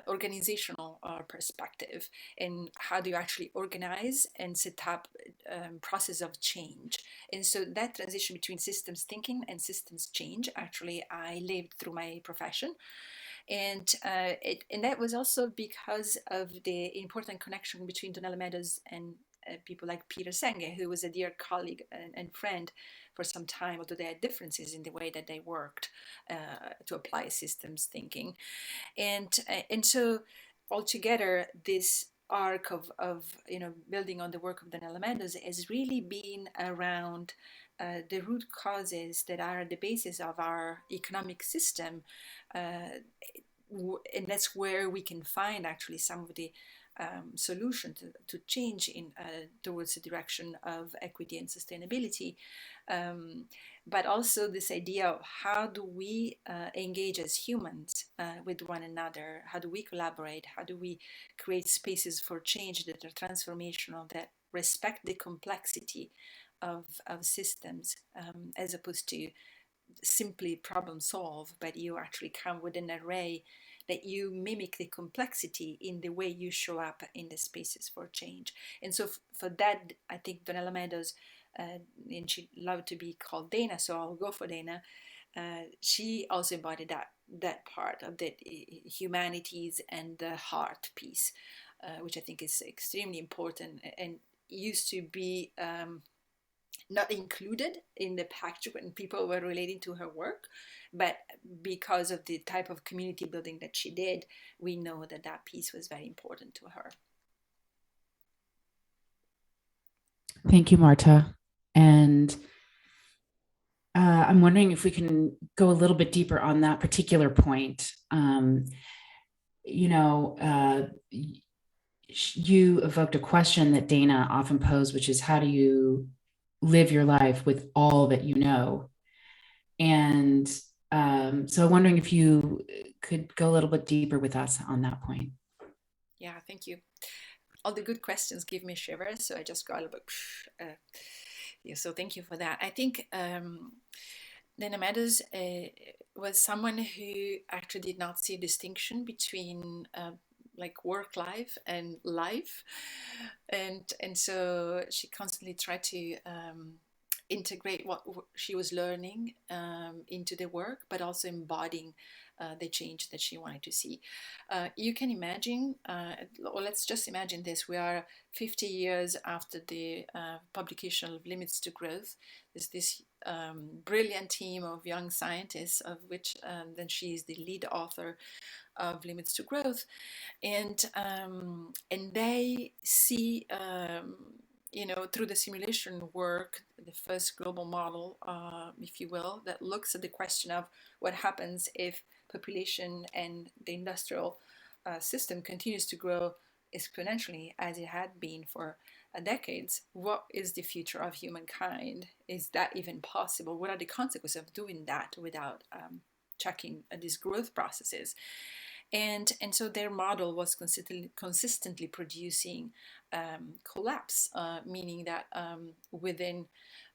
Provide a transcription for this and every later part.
organizational perspective, and how do you actually organize and set up process of change. And so that transition between systems thinking and systems change, actually, I lived through my profession. And that was also because of the important connection between Donella Meadows and people like Peter Senge, who was a dear colleague and friend for some time, although they had differences in the way that they worked to apply systems thinking. And so altogether, this arc of building on the work of Donella Meadows has really been around the root causes that are at the basis of our economic system, uh, and that's where we can find actually some of the solution to change in towards the direction of equity and sustainability, um, but also this idea of how do we engage as humans with one another, how do we collaborate, how do we create spaces for change that are transformational, that respect the complexity of systems, as opposed to simply problem solve, but you actually come with an array that you mimic the complexity in the way you show up in the spaces for change. And so for that, I think Donella Meadows, and she loved to be called Dana, so I'll go for Dana. She also embodied that part of the humanities and the heart piece, which I think is extremely important and used to be not included in the package when people were relating to her work, but because of the type of community building that she did, we know that that piece was very important to her. Thank you, Marta. And I'm wondering if we can go a little bit deeper on that particular point. You know, you evoked a question that Dana often posed, which is how do you live your life with all that you know? And so I'm wondering if you could go a little bit deeper with us on that point. Yeah, thank you. All the good questions give me shivers, so I just got a little bit. Yeah, so thank you for that. I think Dana Meadows was someone who actually did not see a distinction between like work life and life, and so she constantly tried to integrate what she was learning into the work, but also embodying the change that she wanted to see. You can imagine, or let's just imagine this: we are 50 years after the publication of Limits to Growth. There's this brilliant team of young scientists, of which then she is the lead author of Limits to Growth, and they see through the simulation work, the first global model, if you will, that looks at the question of what happens if population and the industrial system continues to grow exponentially as it had been for decades. What is the future of humankind? Is that even possible? What are the consequences of doing that without checking these growth processes? And so their model was consistently producing collapse, meaning that within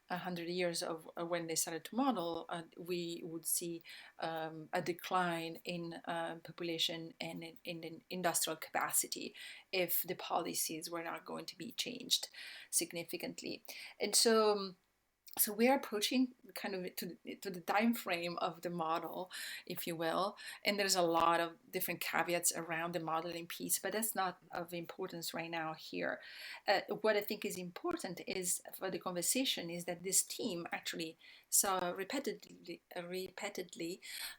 100 years of when they started to model, we would see a decline in population and in industrial capacity if the policies were not going to be changed significantly. And so we are approaching kind of to the time frame of the model, if you will, and there's a lot of different caveats around the modeling piece, but that's not of importance right now here. What I think is important is for the conversation is that this team actually saw repeatedly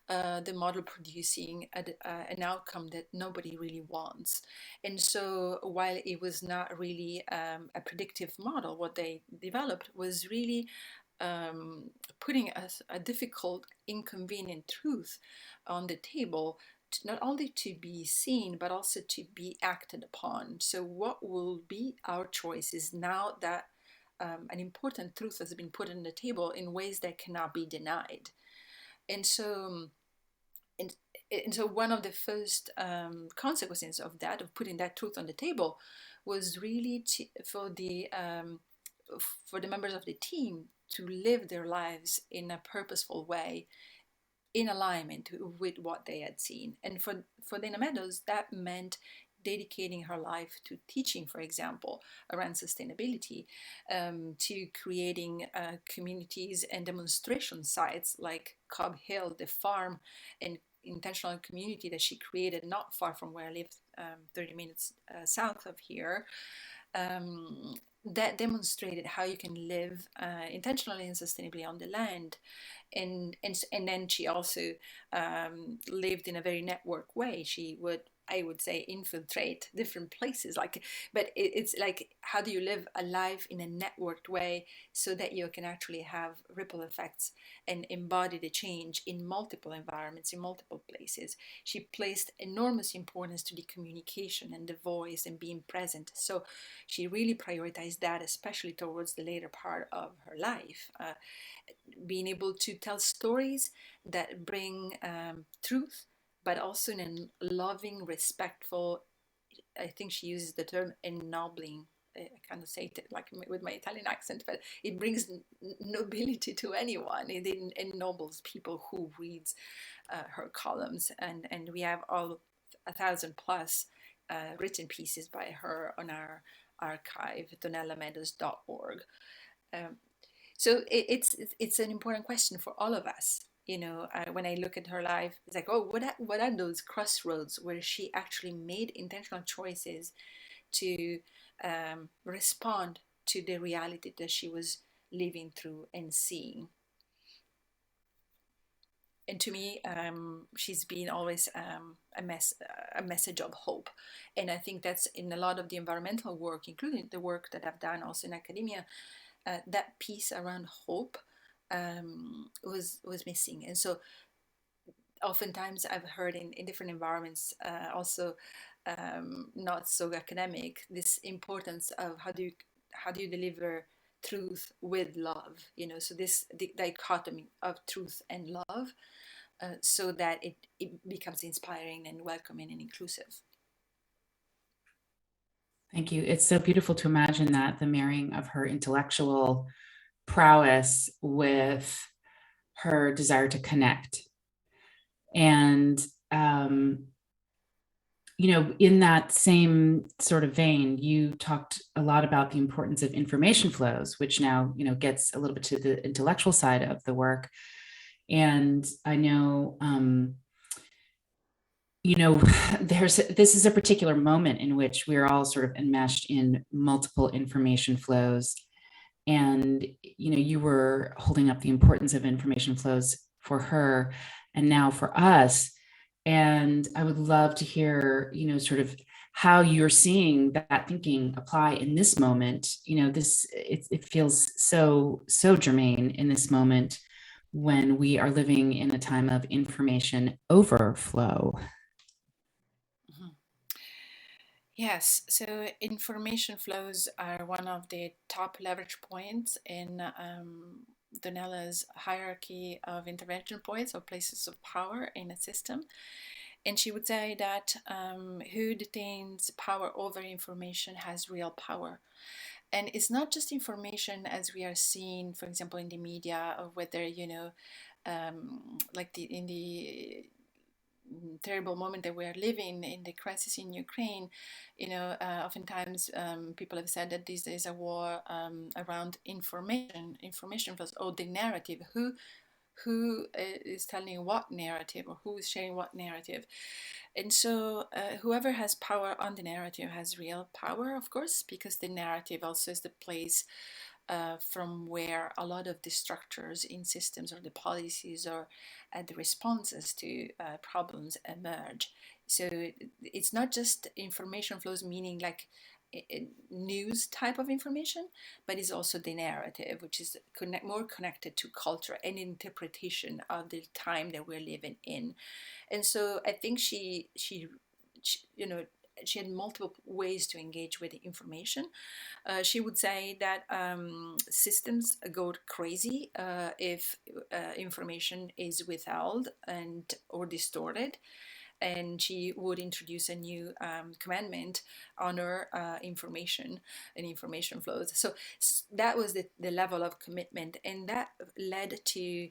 the model producing an outcome that nobody really wants. And so while it was not really a predictive model, what they developed was really putting a difficult, inconvenient truth on the table, not only to be seen, but also to be acted upon. So, what will be our choices now that an important truth has been put on the table in ways that cannot be denied? And so, and, and so one of the first consequences of that, of putting that truth on the table, was really for the members of the team to live their lives in a purposeful way, in alignment with what they had seen. And for Dana Meadows, that meant dedicating her life to teaching, for example, around sustainability, to creating communities and demonstration sites like Cobb Hill, the farm and intentional community that she created not far from where I live, 30 minutes south of here, um, that demonstrated how you can live intentionally and sustainably on the land. And then she also lived in a very network way. She would, I would say, infiltrate different places, like, but it's like, how do you live a life in a networked way so that you can actually have ripple effects and embody the change in multiple environments, in multiple places. She placed enormous importance to the communication and the voice and being present, so she really prioritized that, especially towards the later part of her life. Being able to tell stories that bring truth, but also in a loving, respectful, I think she uses the term ennobling. I kind of say it like with my Italian accent, but it brings nobility to anyone. It ennobles people who reads her columns, and we have all 1,000+ written pieces by her on our archive, donellameadows.org. Um, so it's an important question for all of us. When I look at her life, it's like, oh, what are those crossroads where she actually made intentional choices to respond to the reality that she was living through and seeing. And to me, she's been always a message of hope. And I think that's in a lot of the environmental work, including the work that I've done also in academia, that piece around hope was missing. And so oftentimes I've heard in different environments, also not so academic, this importance of how do you deliver truth with love, so this dichotomy of truth and love, so that it becomes inspiring and welcoming and inclusive. Thank you. It's so beautiful to imagine that the marrying of her intellectual prowess with her desire to connect. And, in that same sort of vein, you talked a lot about the importance of information flows, which now, gets a little bit to the intellectual side of the work. And I know, this is a particular moment in which we're all sort of enmeshed in multiple information flows. And, you were holding up the importance of information flows for her and now for us. And I would love to hear, sort of how you're seeing that thinking apply in this moment. It feels so germane in this moment when we are living in a time of information overflow. Yes, so information flows are one of the top leverage points in Donella's hierarchy of intervention points or places of power in a system. And she would say that who detains power over information has real power. And it's not just information as we are seeing, for example, in the media, or whether, like in the terrible moment that we are living in, the crisis in Ukraine, oftentimes people have said that this is a war around information flows, or the narrative. Who is telling what narrative, or who is sharing what narrative? And so whoever has power on the narrative has real power, of course, because the narrative also is the place from where a lot of the structures in systems, or the policies, or the responses to problems emerge. So it's not just information flows, meaning like news type of information, but it's also the narrative, which is more connected to culture and interpretation of the time that we're living in. And so I think she she had multiple ways to engage with the information. She would say that systems go crazy if information is withheld and or distorted. And she would introduce a new commandment: honor information and information flows. So that was the level of commitment, and that led to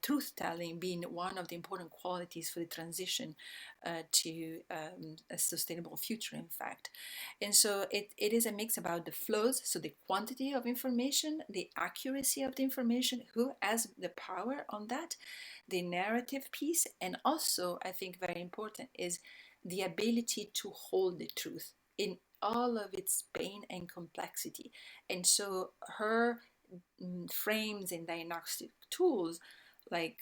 truth telling being one of the important qualities for the transition to a sustainable future, in fact. And so it is a mix about the flows, so the quantity of information, the accuracy of the information, who has the power on that, the narrative piece, and also, I think, very important is the ability to hold the truth in all of its pain and complexity. And so her frames and diagnostic tools like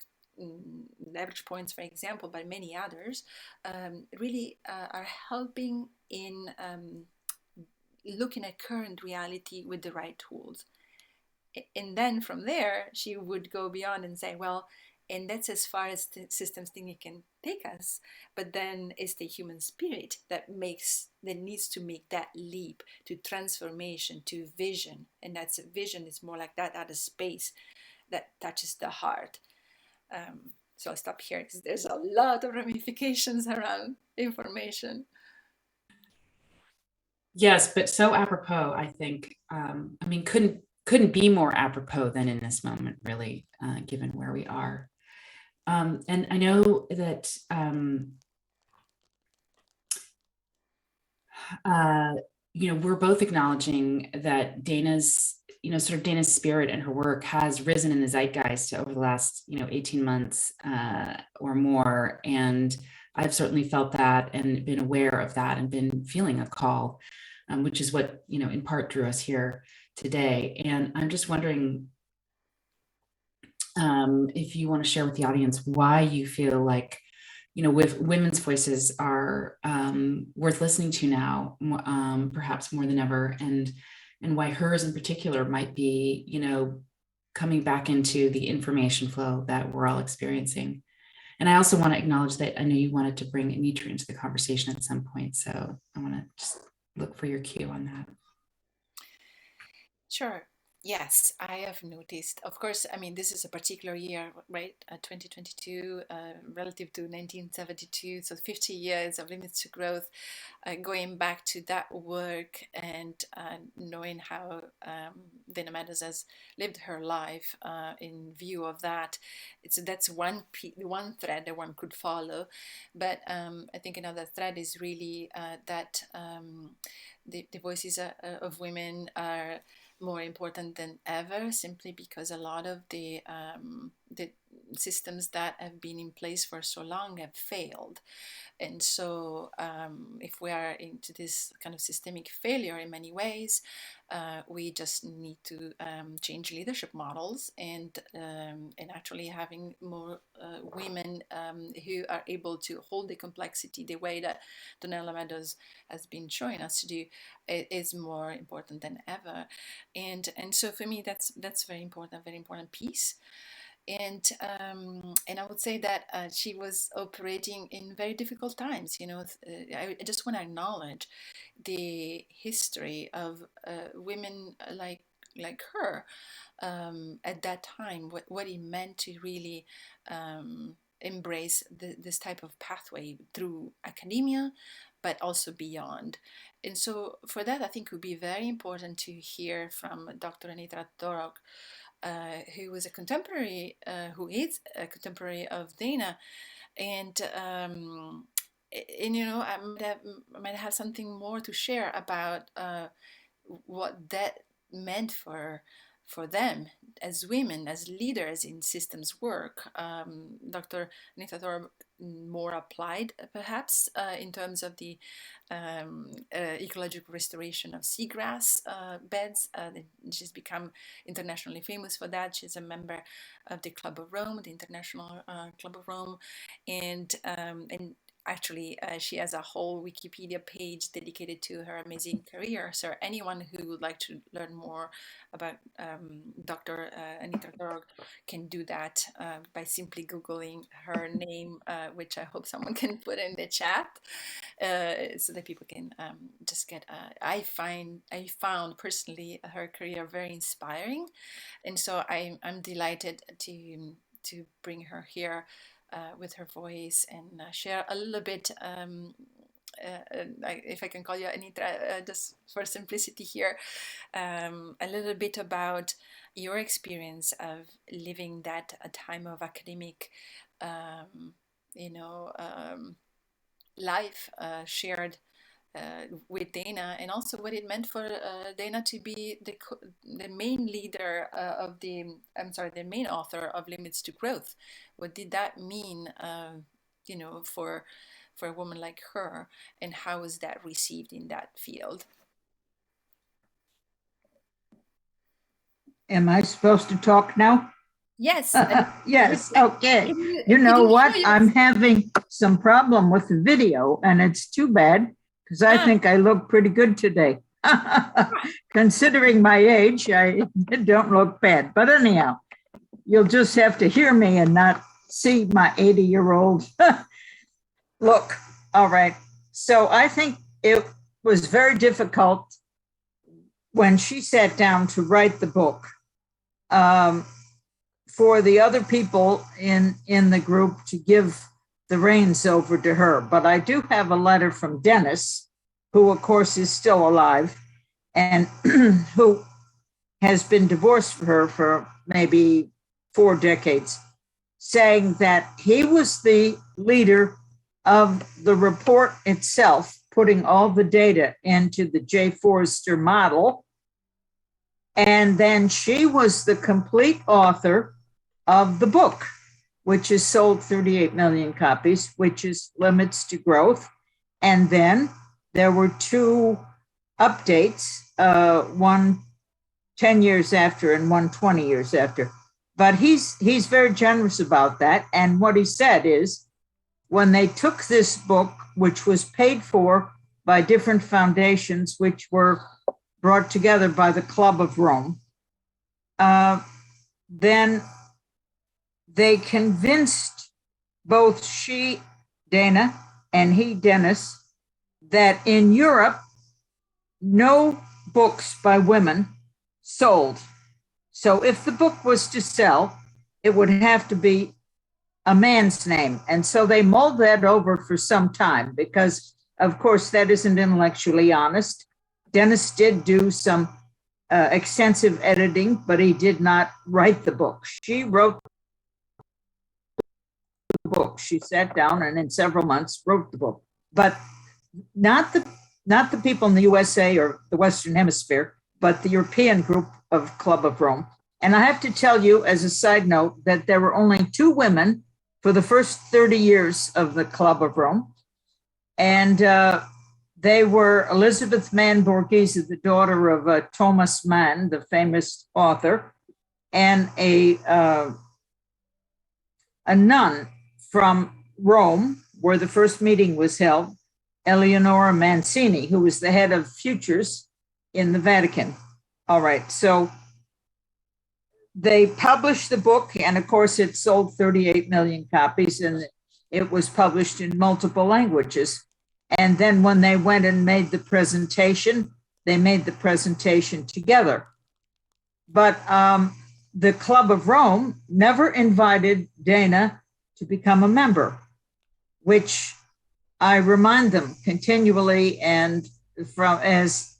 leverage points, for example, but many others, really are helping in looking at current reality with the right tools. And then from there, she would go beyond and say, well, and that's as far as the systems thinking can take us. But then it's the human spirit that needs to make that leap to transformation, to vision. And that's vision is more like that out of space that touches the heart. So I'll stop here because there's a lot of ramifications around information. Yes, but so apropos, I think. I mean, couldn't be more apropos than in this moment, really, given where we are. And I know that uh, we're both acknowledging that Dana's, sort of Dana's spirit and her work has risen in the zeitgeist over the last, 18 months or more. And I've certainly felt that and been aware of that and been feeling a call, which is what, in part drew us here today. And I'm just wondering if you want to share with the audience why you feel like, with women's voices are worth listening to now, perhaps more than ever, and why hers in particular might be, coming back into the information flow that we're all experiencing. And I also want to acknowledge that I know you wanted to bring Anitra into the conversation at some point, so I want to just look for your cue on that. Sure. Yes, I have noticed. Of course, I mean, this is a particular year, right? 2022, relative to 1972, so 50 years of limits to growth, going back to that work and knowing how Dana Meadows has lived her life in view of that. That's one thread that one could follow. But I think another thread is really that the voices of women are more important than ever, simply because a lot of the systems that have been in place for so long have failed. And so if we are into this kind of systemic failure in many ways, we just need to change leadership models and actually having more women who are able to hold the complexity the way that Donella Meadows has been showing us to do is more important than ever. And so for me, that's very important piece. And I would say that she was operating in very difficult times. I just want to acknowledge the history of women like her at that time. What it meant to really embrace this type of pathway through academia, but also beyond. And so for that, I think it would be very important to hear from Dr. Anitra Torok, who was a contemporary, who is a contemporary of Dana, and I might have something more to share about what that meant for them as women, as leaders in systems work. Dr. Anita Thorpe more applied, perhaps, in terms of the ecological restoration of seagrass beds. She's become internationally famous for that. She's a member of the Club of Rome, the International Club of Rome, and actually, she has a whole Wikipedia page dedicated to her amazing career. So anyone who would like to learn more about Dr. Anita Dorog can do that by simply Googling her name, which I hope someone can put in the chat so that people can just get. I found personally her career very inspiring, and so I'm delighted to bring her here with her voice and share a little bit if I can call you Anitra, just for simplicity here, a little bit about your experience of living that a time of academic, you know, life shared with Dana, and also what it meant for Dana to be the main leader of the main author of Limits to Growth. What did that mean, you know, for a woman like her, and how was that received in that field? Am I supposed to talk now? Yes. Yes, okay. You Could know you what? show your... I'm having some problem with the video, and it's too bad because I think I look pretty good today. Considering my age, I don't look bad. But anyhow, you'll just have to hear me and not see my 80-year-old look. All right. So I think it was very difficult when she sat down to write the book. For the other people in the group to give the reins over to her. But I do have a letter from Dennis, who of course is still alive and who has been divorced from her for maybe 4 decades, saying that he was the leader of the report itself, putting all the data into the J. Forrester model. And then she was the complete author of the book, which has sold 38 million copies, which is Limits to Growth. And then there were 2 updates, one 10 years after and one 20 years after. But he's very generous about that. And what he said is, when they took this book, which was paid for by different foundations, which were brought together by the Club of Rome, then they convinced both she, Dana, and he, Dennis, that in Europe, no books by women sold. So if the book was to sell, it would have to be a man's name. And so they mulled that over for some time because, of course, that isn't intellectually honest. Dennis did do some extensive editing, but he did not write the book. She wrote the book. She sat down and in several months wrote the book. But not the people in the USA or the Western Hemisphere, but the European group of Club of Rome. And I have to tell you, as a side note, that there were only 2 women for the first 30 years of the Club of Rome. And they were Elizabeth Mann Borghese, the daughter of Thomas Mann, the famous author, and a nun from Rome, where the first meeting was held, Eleonora Mancini, who was the head of Futures in the Vatican. All right, so they published the book, and of course it sold 38 million copies, and it was published in multiple languages. And then when they went and made the presentation, they made the presentation together. But the Club of Rome never invited Dana to become a member, which I remind them continually, and from as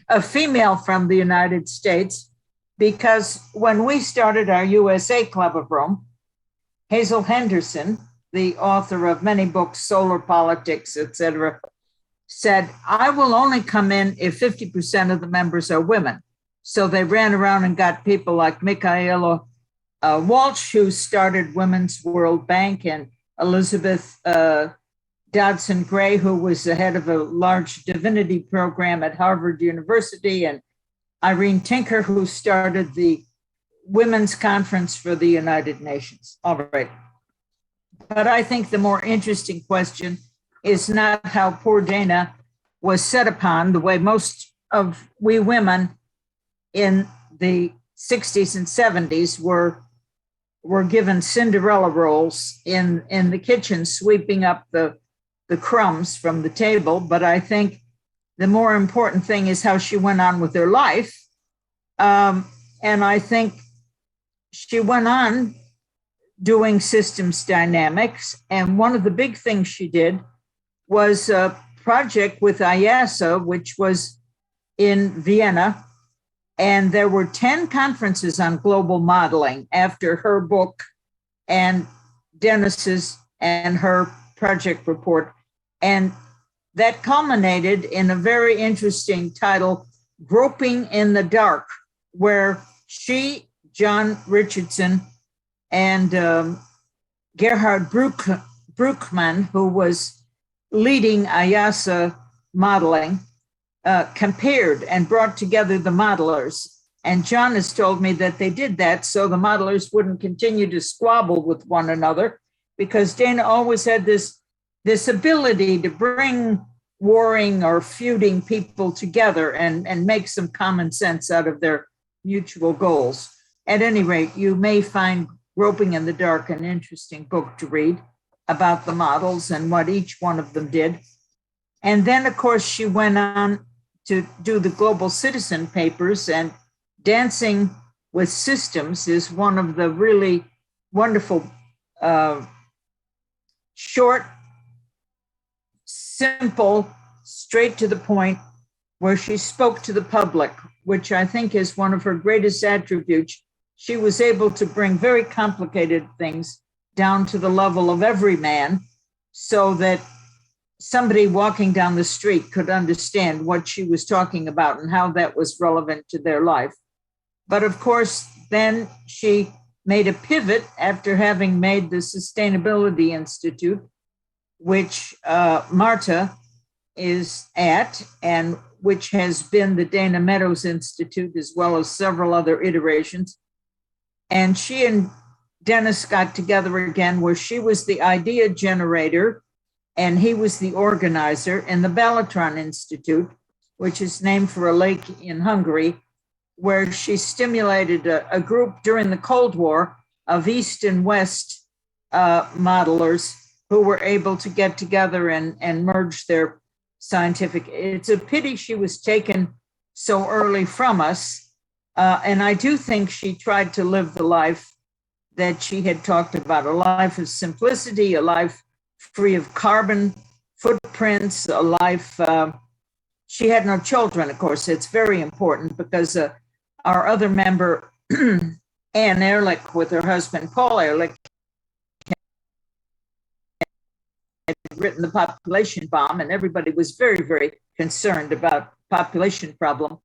a female from the United States, because when we started our USA Club of Rome, Hazel Henderson, the author of many books, Solar Politics, etc., said, I will only come in if 50% of the members are women. So they ran around and got people like Michaela Walsh, who started Women's World Bank, and Elizabeth Dodson Gray, who was the head of a large divinity program at Harvard University, and Irene Tinker, who started the Women's Conference for the United Nations. All right. But I think the more interesting question is not how poor Dana was set upon, the way most of we women in the 60s and 70s were given Cinderella roles in the kitchen, sweeping up the crumbs from the table. But I think the more important thing is how she went on with her life. And I think she went on doing systems dynamics. And one of the big things she did was a project with IASA, which was in Vienna. And there were 10 conferences on global modeling after her book and Dennis's and her project report. And that culminated in a very interesting title, Groping in the Dark, where she, John Richardson, and Gerhard Bruckmann, who was leading IASA modeling, compared and brought together the modelers. And John has told me that they did that so the modelers wouldn't continue to squabble with one another, because Dana always had this ability to bring warring or feuding people together and make some common sense out of their mutual goals. At any rate, you may find Groping in the Dark an interesting book to read about the models and what each one of them did. And then, of course, she went on to do the Global Citizen papers, and Dancing with Systems is one of the really wonderful, short, simple, straight to the point, where she spoke to the public, which I think is one of her greatest attributes. She was able to bring very complicated things down to the level of every man, so that somebody walking down the street could understand what she was talking about and how that was relevant to their life. But of course, then she made a pivot after having made the Sustainability Institute, which Marta is at, and which has been the Dana Meadows Institute, as well as several other iterations. And she and Dennis got together again, where she was the idea generator and he was the organizer, in the Balatron Institute, which is named for a lake in Hungary, where she stimulated a group during the Cold War of East and West modelers who were able to get together and merge their scientific. It's a pity she was taken so early from us. And I do think she tried to live the life that she had talked about, a life of simplicity, a life free of carbon footprints, a life. She had no children, of course. It's very important, because our other member, Anne Ehrlich, with her husband, Paul Ehrlich, had written The Population Bomb, and everybody was very, very concerned about population problem.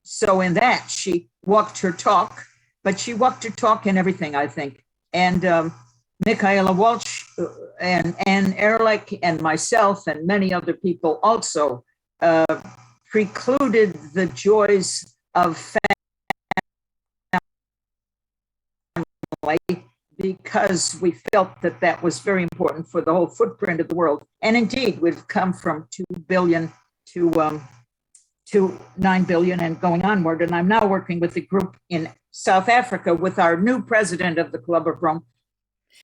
So in that, she walked her talk, but she walked her talk in everything, I think. And Michaela Walsh and Anne Ehrlich and myself and many other people also precluded the joys of family, because we felt that that was very important for the whole footprint of the world. And indeed, we've come from 2 billion to 9 billion and going onward. And I'm now working with a group in South Africa with our new president of the Club of Rome,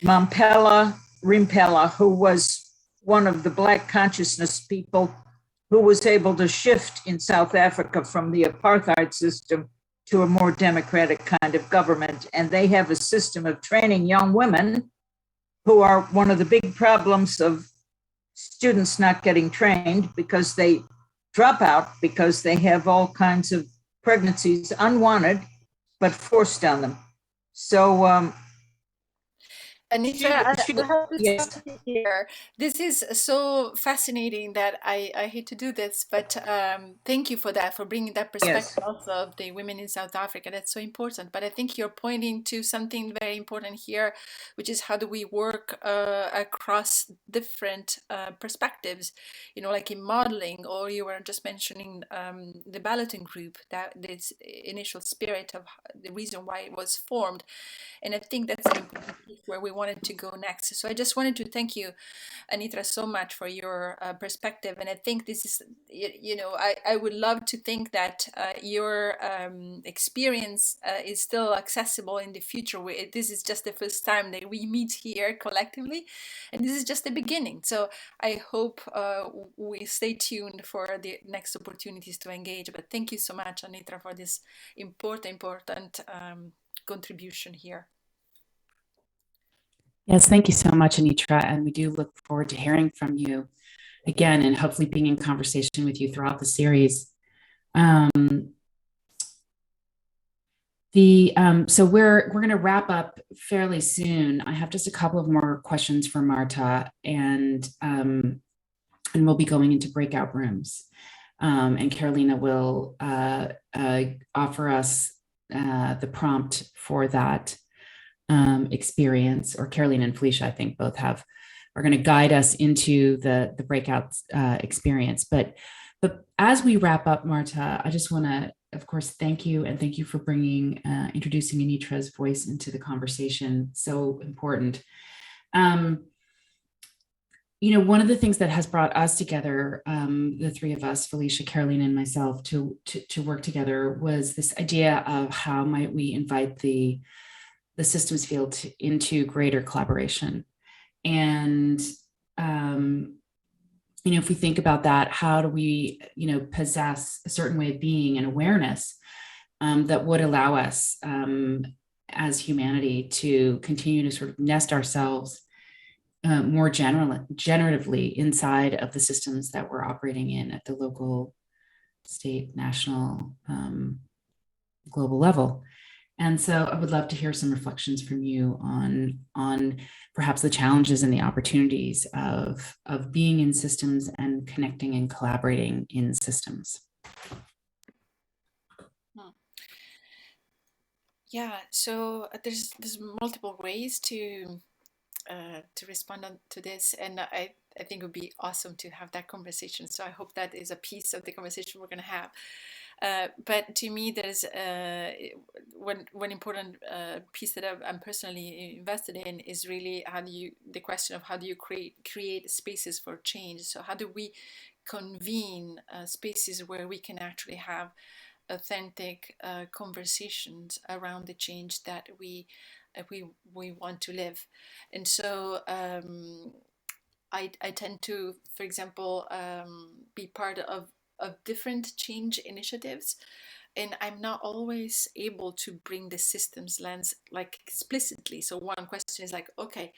Mampela Rimpela, who was one of the Black consciousness people who was able to shift in South Africa from the apartheid system to a more democratic kind of government. And they have a system of training young women, who are one of the big problems of students not getting trained, because they drop out because they have all kinds of pregnancies, unwanted, but forced on them. So Anitra, I have to yes. stop you here. This is so fascinating that I hate to do this, but thank you for that, for bringing that perspective also of the women in South Africa. That's so important. But I think you're pointing to something very important here, which is how do we work across different perspectives, you know, like in modeling, or you were just mentioning the balloting group, that this initial spirit of the reason why it was formed. And I think that's an important piece where we wanted to go next. So I just wanted to thank you, Anitra, so much for your perspective. And I think this is, you know, I would love to think that your experience is still accessible in the future. This is just the first time that we meet here collectively, and this is just the beginning. So I hope we stay tuned for the next opportunities to engage. But thank you so much, Anitra, for this important contribution here. Yes, thank you so much, Anitra. And we do look forward to hearing from you again and hopefully being in conversation with you throughout the series. Um, so we're going to wrap up fairly soon. I have just a couple of more questions for Marta, and we'll be going into breakout rooms. And Carolina will offer us the prompt for that experience, or Carolina and Felicia, I think both are going to guide us into the breakout experience. But as we wrap up, Marta, I just want to, of course, thank you, and thank you for bringing introducing Anitra's voice into the conversation. So important. One of the things that has brought us together, the three of us, Felicia, Carolina, and myself, to work together was this idea of how might we invite the systems field into greater collaboration. And if we think about that, how do we possess a certain way of being and awareness that would allow us as humanity to continue to sort of nest ourselves more generatively inside of the systems that we're operating in at the local, state, national, global level. And so I would love to hear some reflections from you on perhaps the challenges and the opportunities of being in systems and connecting and collaborating in systems. Yeah, so there's multiple ways to respond to this, and I think it would be awesome to have that conversation. So I hope that is a piece of the conversation we're going to have. But to me, there's one important piece that I'm personally invested in is really the question of how do you create spaces for change. So how do we convene spaces where we can actually have authentic conversations around the change that we want to live. And so I tend to, for example, be part of different change initiatives, and I'm not always able to bring the systems lens like explicitly. So one question is like, okay,